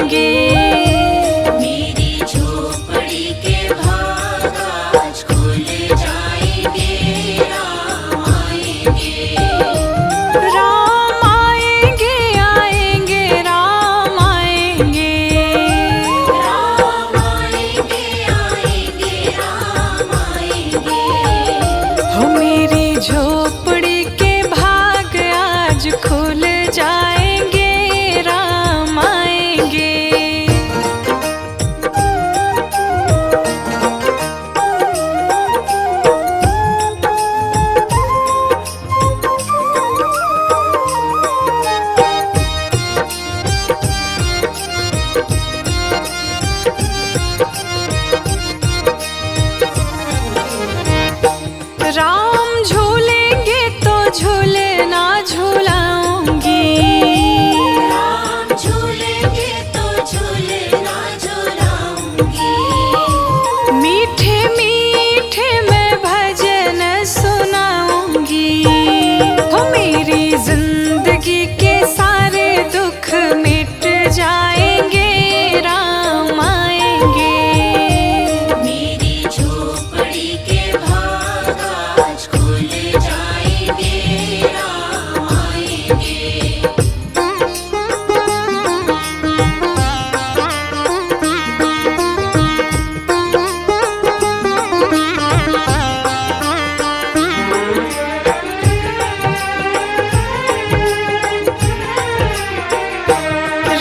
मेरी झोपड़ी के भाग आज खुल जाएंगे, राम आएंगे। राम आएंगे, आएंगे, राम आएंगे। राम आएंगे, आएंगे, राम आएंगे। हो मेरी झोपड़ी के भाग आज खुल जाएंगे, राम आएंगे। राम झूलेंगे तो झूलना झूलाऊंगी। राम झूलेंगे तो झूलना झूलाऊंगी। मीठे मीठे मैं भजन सुनाऊंगी। हो मेरी जिंदगी के सारे दुख मिट जाएंगे, राम आएंगे। मेरी झोपड़ी के भाग आज खुल जाएंगे, राम आएंगे।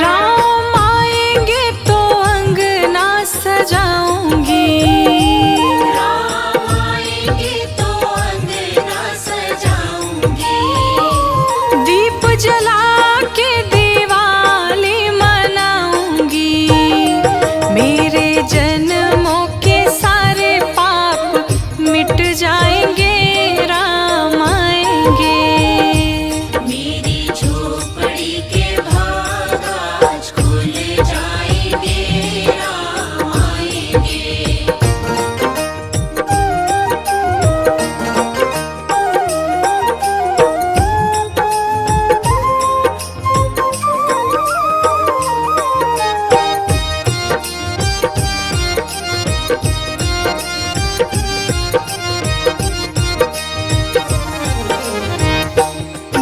राम आएंगे तो अंगना सजाऊंगी। राम आएंगे तो अंगना सजाऊंगी। दीप जला के दिवाली मनाऊंगी। मेरे जन्मों के सारे पाप मिट जाएंगे, राम आएंगे। मेरी झोपड़ी के भाग आज खुल जाएंगे, राम आएंगे।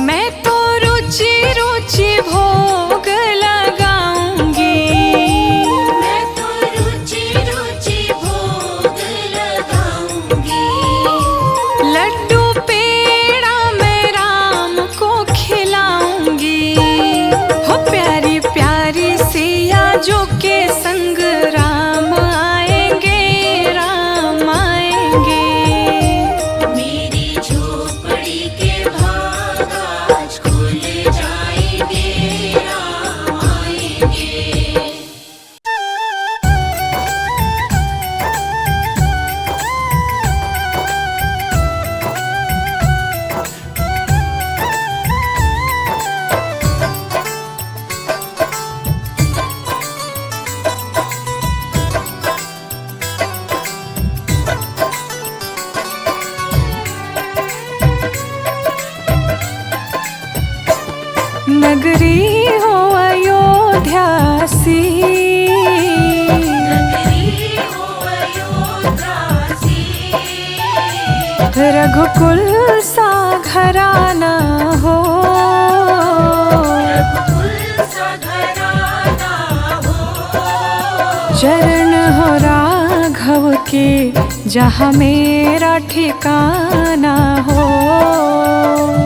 मैं तो रुचि रुचि भोग लगाऊंगी। मैं तो रुचि रुचि भोग लगाऊंगी। लड्डू पेड़ा मैं राम को खिलाऊंगी। हो प्यारी प्यारी सिया जो के संग राम आएंगे, राम आएंगे। मेरी झोपड़ी के भाग आज खुल जाएंगे, राम आएंगे। नगरी हो अयोध्या सी, नगरी हो अयोध्या सी। रघुकुल सा घराना हो। रघुकुल सा घराना हो। चरण हो राघव के जहाँ मेरा ठिकाना हो।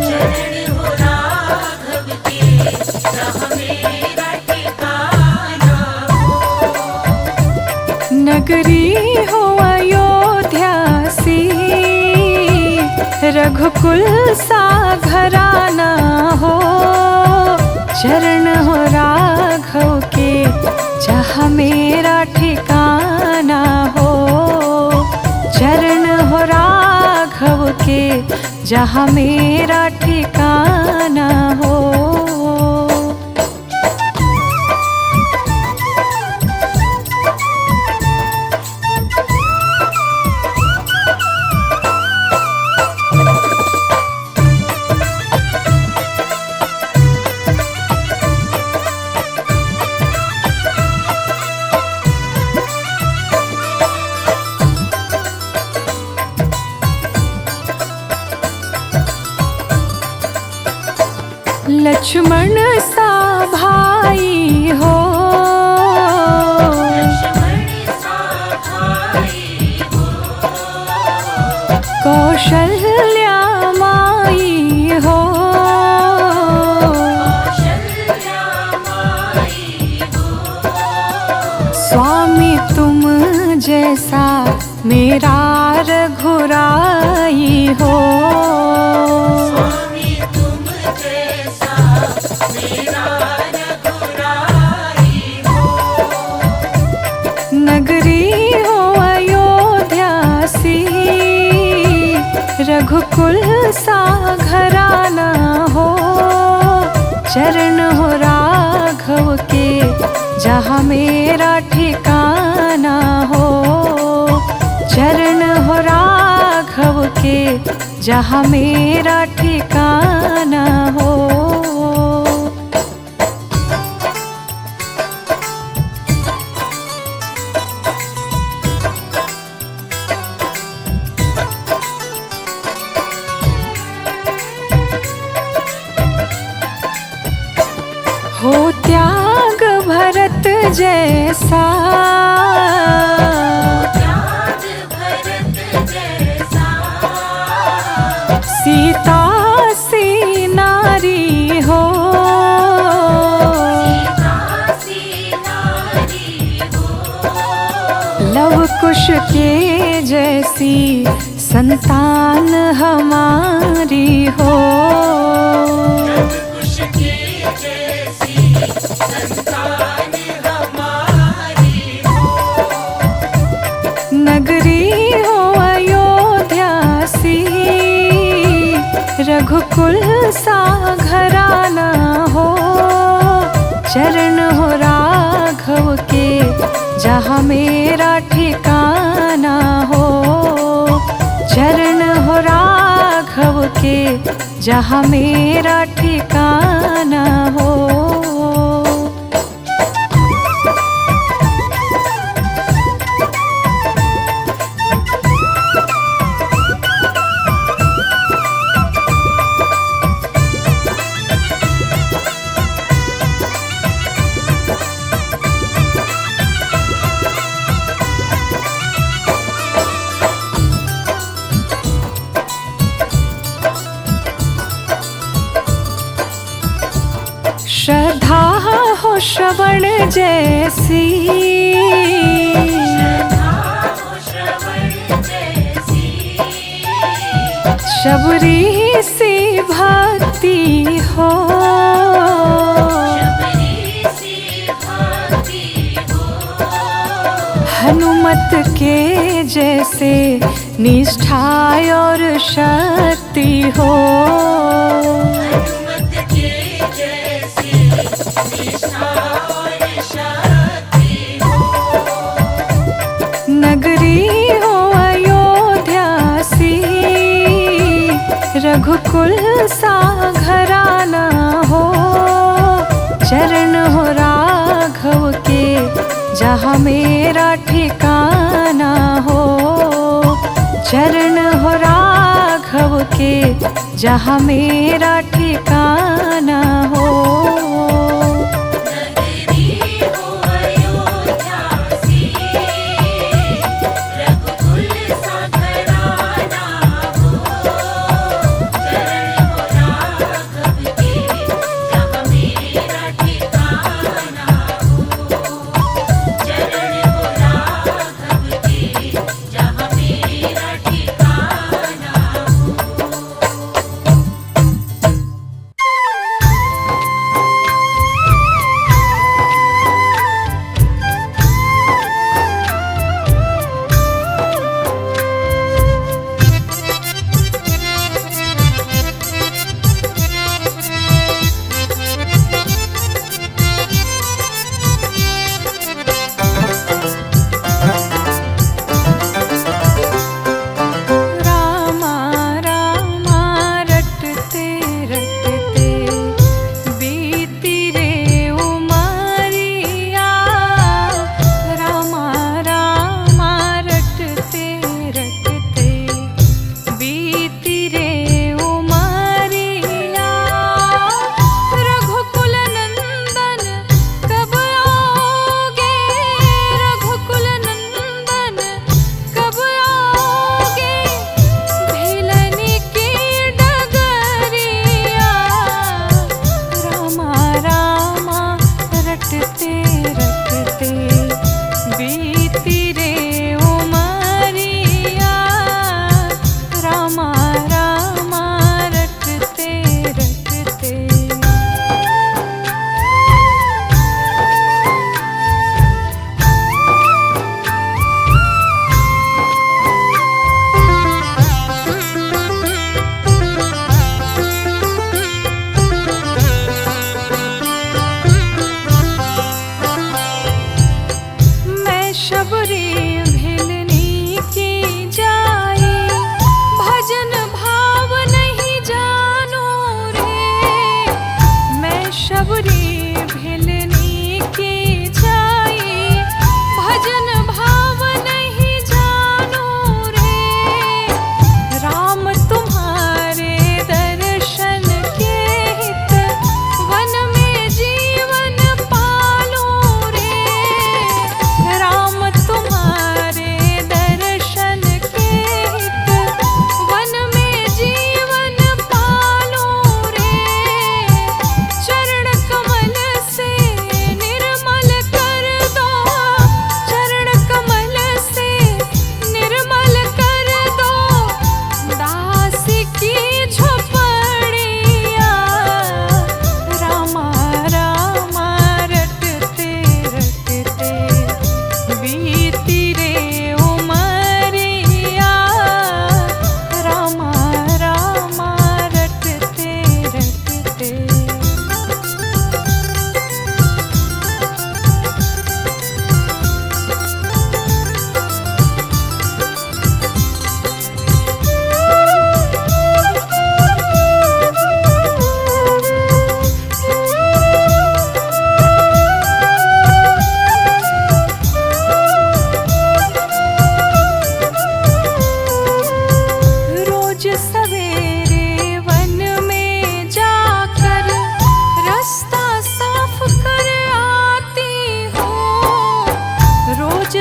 चरण हो राघव के जहाँ मेरा ठिकाना हो। नगरी हो अयोध्या सी, रघुकुल सा घराना हो। चरण हो राघव के जहाँ मेरा ठिकाना हो। चरण हो राघव के जहाँ मेरा ठिकाना हो। लक्ष्मण सा भाई हो, लक्ष्मण सा भाई हो, कौशल्या माई हो, कौशल्या माई हो, स्वामी तुम जैसा मेरा रघुराई हो। स्वामी तुम जैसा मेरा रघुराई हो। नगरी हो अयोध्या सी, रघुकुल सा घराना हो, चरण हो राघव के जहाँ मेरा ठिकाना हो, चरण हो राघव के जहाँ मेरा ठिकाना हो। हो त्याग भरत जैसा, त्याग भरत जैसा, सीता सी नारी हो, सीता सी नारी हो। लव कुश के जैसी संतान हमारी हो, कुश की जैसी संतान हमारी हो। नगरी हो अयोध्या सी, रघुकुल सा घराना हो, चरण हो राघव के जहाँ मेरा ठिकाना हो, चरण हो राघव के जहाँ मेरा ठिकाना हो। श्रद्धा हो श्रवण जैसी, श्रद्धा हो श्रवण जैसी, शबरी सी भक्ति हो, शबरी सी भक्ति हो। हनुमत के जैसे निष्ठा और शक्ति हो, हनुमत के जैसी निष्ठा और शक्ति हो। नगरी हो अयोध्या सी, रघुकुल सा घराना हो, चरण हो राघव के जहाँ मेरा ठिकाना हो, चरण हो राघव के जहाँ मेरा ठिकाना हो। नगरी हो अयोध्या सी, रघुकुल सा घराना हो, चरण हो राघव के जहाँ मेरा ठिकाना हो, चरण हो राघव के जहाँ मेरा ठिकाना हो।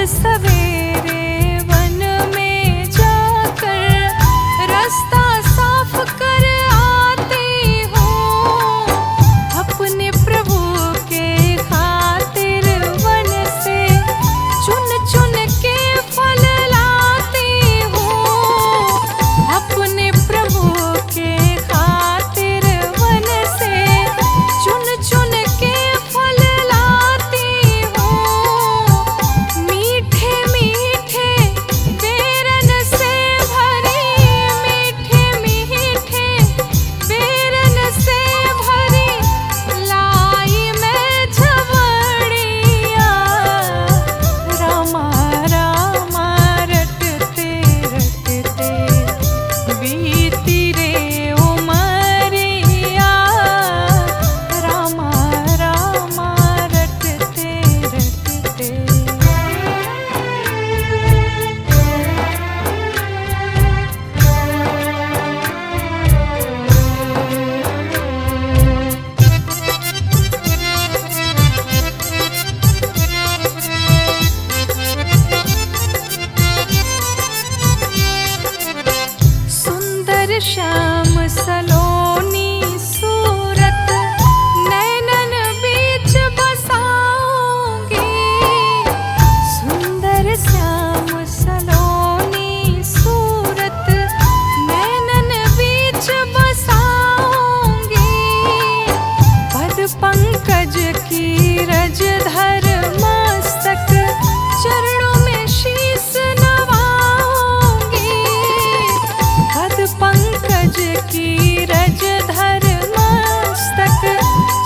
सवेरे वन में जाकर रास्ता साफ कर आती हूँ। अपने प्रभु के खातिर वन से चुन चुन के फल लाती हूँ। अपने प्रभु के खातिर वन से चुन चुन के फल लाती हूँ। मीठे मीठे बेरन से भरी, मीठे मीठे बेरन से भरी लाई मैं झवड़िया। रामा रामा रटते रटते बीती रे उमरिया। रामा रामा रटते रटते। सुंदर श्याम सलोनी सूरत नैनन बीच बसाऊंगी। सुंदर श्याम सलोनी सूरत नैनन बीच बसाऊंगी। पद पंकज की रज धर मस्तक चरणों में शीस नवाऊंगी। पद पंकज की रज धर मस्तक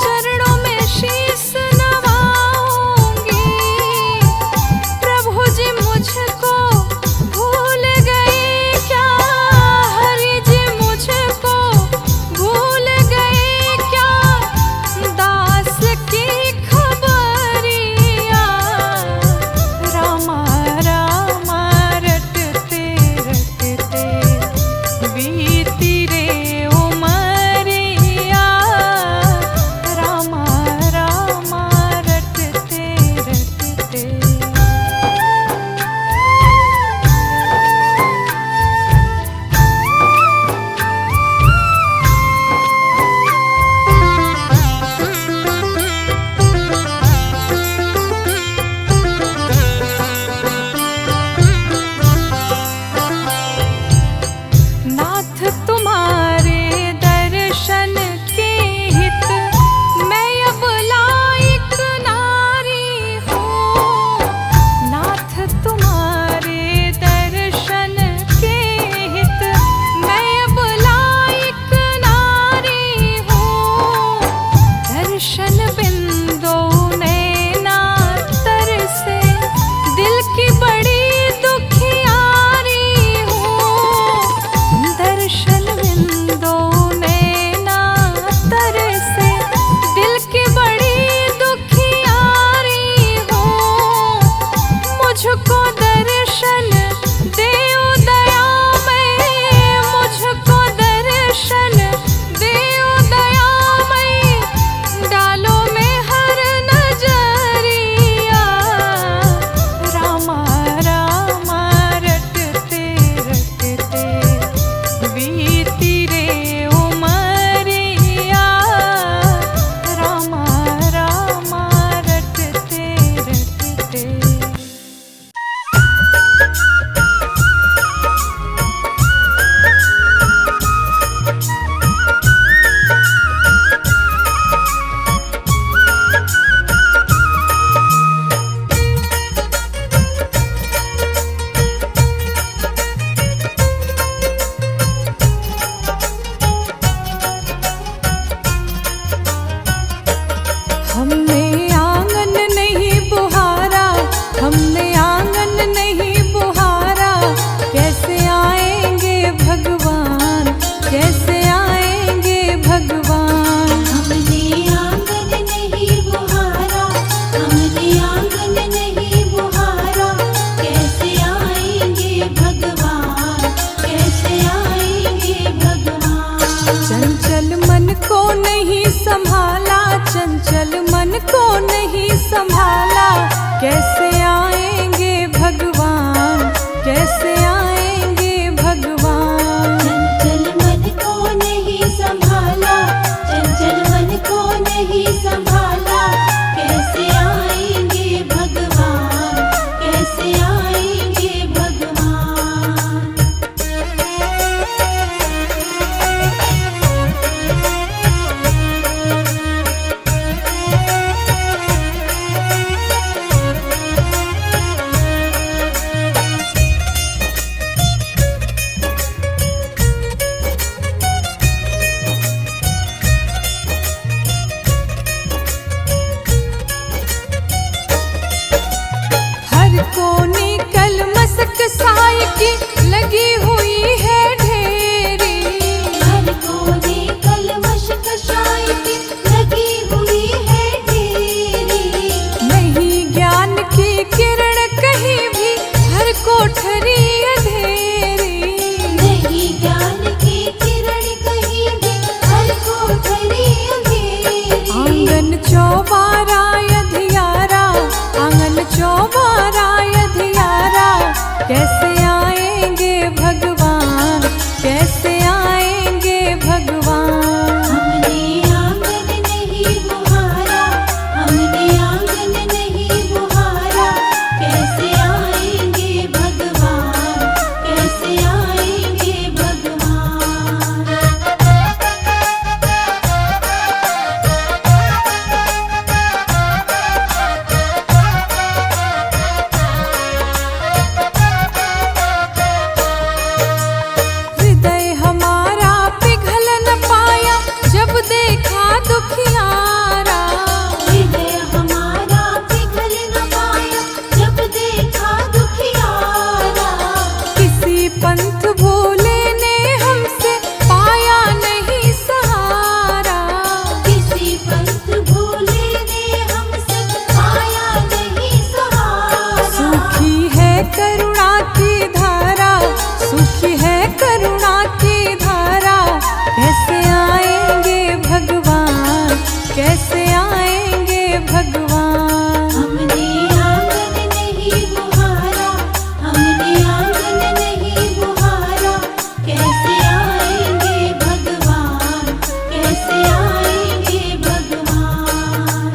चरणों में शीस नवाऊंगी। प्रभु जी मुझको भूल गए क्या, हरि जी मुझको भूल गए क्या। दास की खबरिया। रामा रामा रटते रटते बीती रे उमरिया। रामा रामा रटते रटते। नाथ तुम्हारे दर्शन के हित मैं अब लायक नारी हूँ। नाथ तुम्हारे दर्शन के हित मैं अब लायक नारी हूँ। दर्शन बिंदु नैना तरसे दिल की बड़ी दुखियारी हूँ। दर्शन बिंदु नैना तरसे दिल की बड़ी दुखियारी हूँ। मुझको दर्शन देओ दयामय, मुझको दर्शन देओ दयामय। डालो में हर नजरिया। रामा रामा रटते रटते बीती रे उमरिया। रामा रामा रटते रटते। हमने आंगन नहीं बुहारा, हमने आंगन नहीं बुहारा। कैसे आएंगे भगवान, कैसे आएंगे भगवान। हमने आंगन नहीं बुहारा, हमने आंगन नहीं बुहारा। कैसे आएंगे भगवान, कैसे आएंगे भगवान। चंचल मन को नहीं संभाला, चंचल मन को नहीं संभाला। कैसे आएंगे कोनी कलमसक साई की लगी हुई है ढेरी। हर कोने कलमश कषाय की लगी हुई है ढेरी। नहीं ज्ञान की किरण कहीं भी, हर कोठरी अंधेरी। नहीं ज्ञान की किरण कहीं भी, हर कोठरी अंधेरी। आंगन चौबारा अधियारा, आंगन चौबारा अधियारा, कैसे आएंगे भगवान, कैसे आएंगे भगवान। हमने आंगन नहीं बुहारा, हमने आंगन नहीं बुहारा, कैसे आएंगे भगवान, कैसे आएंगे भगवान। हृदय हमारा पिघल न पाया, जब देखा दुखियारा। हृदय हमारा पिघल न पाया, जब देखा दुखियारा। किसी पंथ भोले ने हमसे पाया नहीं सहारा। किसी पंथ भोले ने हमसे पाया नहीं सहारा। सूखी है करुणा की धारा, सूखी है करुणा की धारा, कैसे आएंगे भगवान, कैसे आएंगे भगवान। हमने आंगन नहीं बुहारा, हमने आंगन नहीं बुहारा, कैसे आएंगे भगवान, कैसे आएंगे भगवान।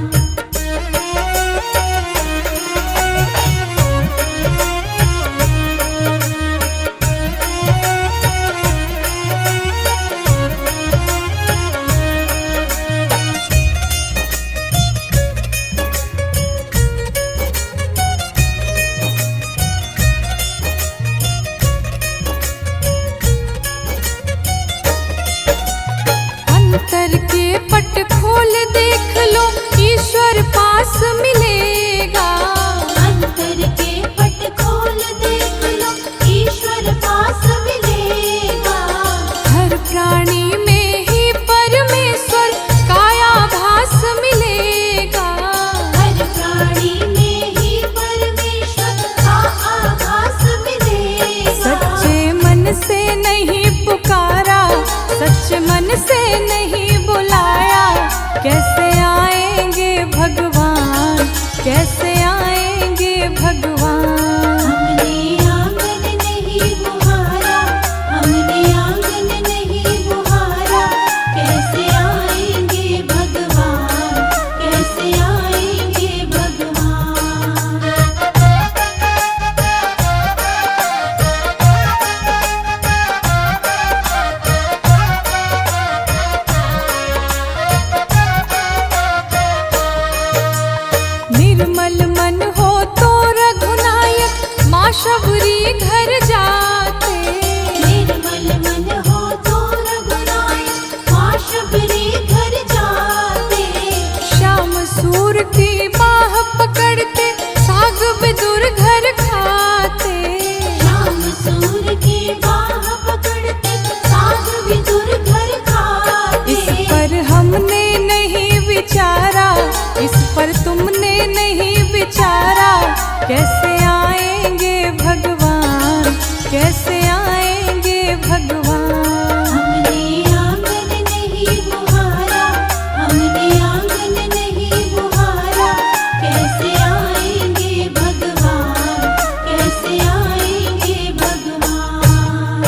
अंतर के पट खोल देख लो, ईश्वर पास मिलेगा। अंतर के पट खोल देख लो, ईश्वर पास मिलेगा। हर प्राणी में ही परमेश्वर काया भास मिलेगा। हर प्राणी में ही परमेश्वर का आभास मिलेगा। सच्चे मन से नहीं पुकारा, सच्चे मन से नहीं बुलाया, कैसे आएंगे भगवान, कैसे आएंगे भगवान। हमने आंगन नहीं बुहारा, हमने आंगन नहीं बुहारा, कैसे आएंगे भगवान, कैसे आएंगे भगवान। निर्मल मन हो तो रघुनायक, माँ शबरी घर जाते। निर्मल मन हो तो रघुनायक, माँ शबरी घर जाते। श्याम सूर की बाह पकड़ते, साग विदुर घर खाते। श्याम सूर की बाह पकड़ते, साग विदुर घर खाते। इस पर हमने नहीं विचारा, इस पर तुमने नहीं विचारा, कैसे आएंगे भगवान, कैसे आएंगे भगवान। हमने आंगन नहीं बुहारा, हमने आंगन नहीं बुहारा, कैसे आएंगे भगवान, कैसे आएंगे भगवान।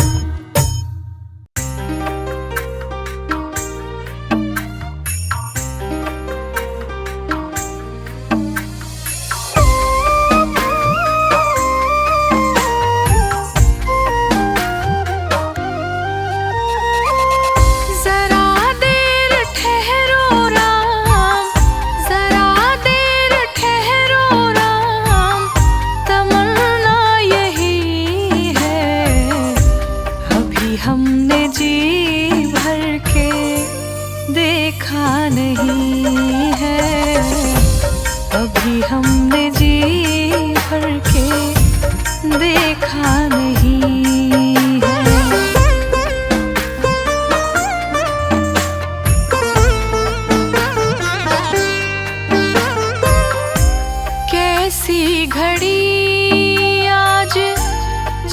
ऐसी घड़ी आज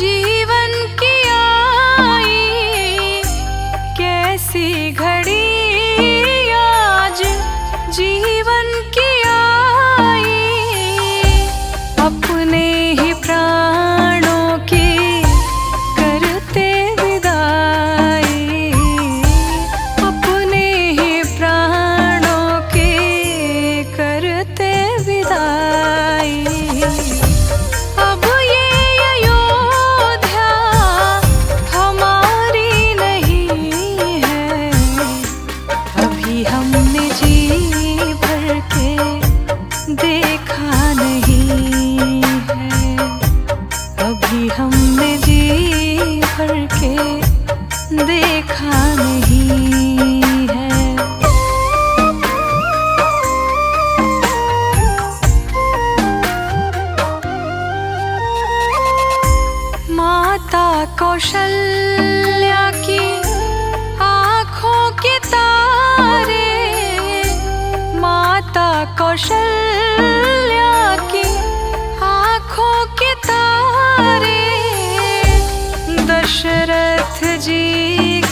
जीवन की आई, कैसी घड़ी आज जीवन की आई। अपने ही प्राणों की करते विदाई, अपने ही प्राणों की करते विदाई। अब ये अयोध्या हमारी नहीं है, अभी हमने जी भर के देखा नहीं है, अभी हमने जी भर के देखा नहीं है। माता कौशल्या की आँखों के तारे, माता कौशल्या की आँखों के तारे, दशरथ जी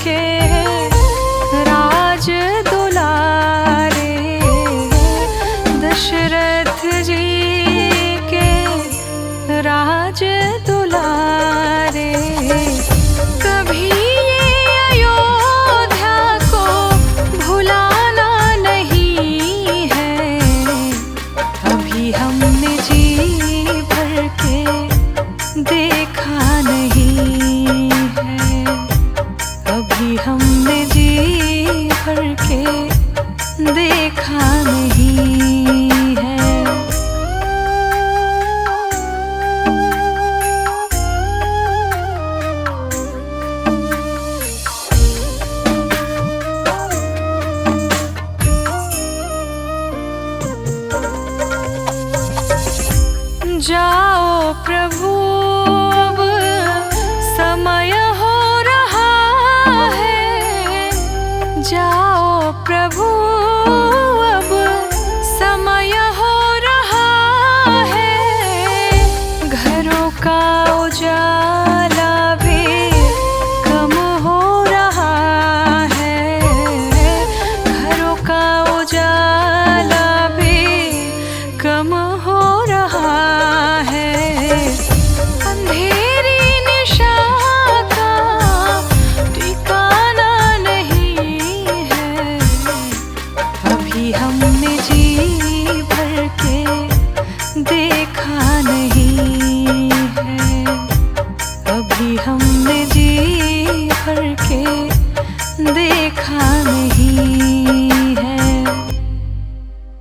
के राज दुलारे, दशरथ जी के राज दुलारे। कभी ये अयोध्या को भुलाना नहीं है, अभी हमने जी भर के देखा नहीं है, अभी हमने जी भर के देखा नहीं है। जाओ प्रभु